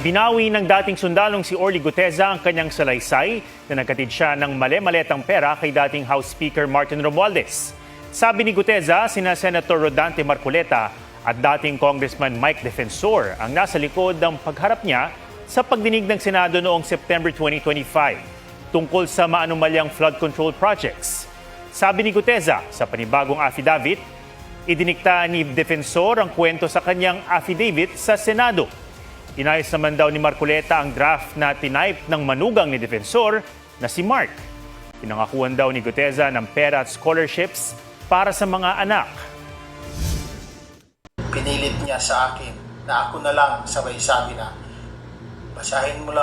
Binawi ng dating sundalong si Orly Guteza ang kanyang salaysay na nagkatid siya ng mali-maletang pera kay dating House Speaker Martin Romualdez. Sabi ni Guteza, sina Senator Rodante Marcoleta at dating Congressman Mike Defensor ang nasa likod ng pagharap niya sa pagdinig ng Senado noong September 2025 tungkol sa maanumalyang flood control projects. Sabi ni Guteza sa panibagong affidavit, idinikta ni Defensor ang kwento sa kanyang affidavit sa Senado. Inayos naman daw ni Marcoleta ang draft na tinype ng manugang ni Defensor na si Mark. Pinangakuan daw ni Guteza ng pera at scholarships para sa mga anak. Pinilit niya sa akin na ako na lang sabay sabi na basahin mo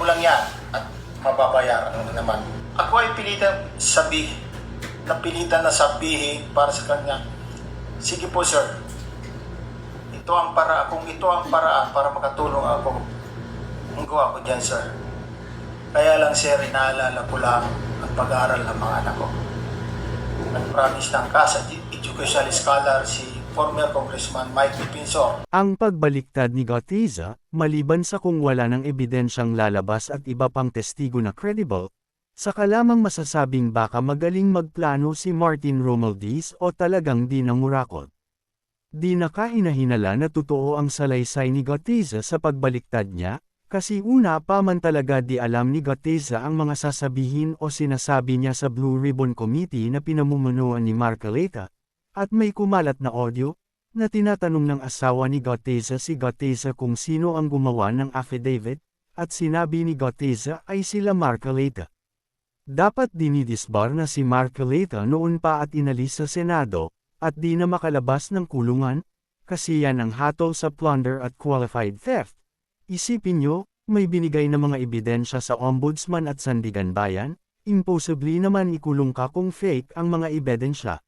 lang yan at mababayaran mo naman. Ako ay pilitan na sabihin para sa kanya, sige po sir, kung ito ang paraan para makatulong ako, magawa ko dyan sir. Kaya lang sir, inaalala ko lang ang pag-aaral ng mga anak ko. Nag-promise ng CAS Educational Scholar si former Congressman Mike Defensor. Ang pagbaliktad ni Guteza, maliban sa kung wala ng ebidensyang lalabas at iba pang testigo na credible, saka lamang masasabing baka magaling magplano si Martin Romualdez o talagang di nangurakot. Di nakahinahinala na totoo ang salaysay ni Guteza sa pagbaliktad niya, kasi una pa man talaga di alam ni Guteza ang mga sasabihin o sinasabi niya sa Blue Ribbon Committee na pinamumunuan ni Marcoleta, at may kumalat na audio, na tinatanong ng asawa ni Guteza si Guteza kung sino ang gumawa ng affidavit, at sinabi ni Guteza ay sila Marcoleta. Dapat dinidisbar na si Marcoleta noon pa at inalis sa Senado, at di na makalabas ng kulungan, kasi yan ang hatol sa plunder at qualified theft. Isipin nyo, may binigay na mga ebidensya sa Ombudsman at Sandigan Bayan, impossibly naman ikulong ka kung fake ang mga ebidensya.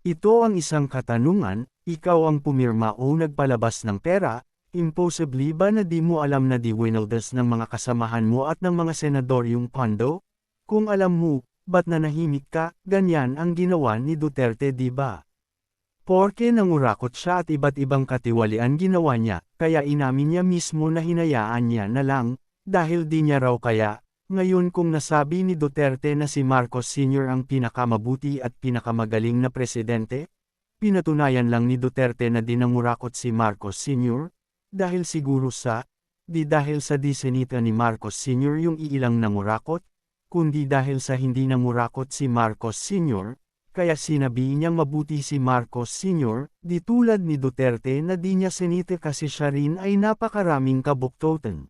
Ito ang isang katanungan, ikaw ang pumirma o nagpalabas ng pera, impossibly ba na di mo alam na di winaldas ng mga kasamahan mo at ng mga senador yung pondo? Kung alam mo, ba't nanahimik ka? Ganyan ang ginawa ni Duterte, di ba? Porke nangurakot siya at iba't ibang katiwalian ginawa niya, kaya inamin niya mismo na hinayaan niya na lang, dahil di niya raw kaya. Ngayon kung nasabi ni Duterte na si Marcos Sr. ang pinakamabuti at pinakamagaling na presidente, pinatunayan lang ni Duterte na di nangurakot si Marcos Sr., dahil siguro di dahil sa disenita ni Marcos Sr. yung iilang nangurakot, kundi dahil sa hindi nangurakot si Marcos Sr., kaya sinabi niyang mabuti si Marcos Sr., di tulad ni Duterte na di niya senite kasi siya rin ay napakaraming kabuktotan.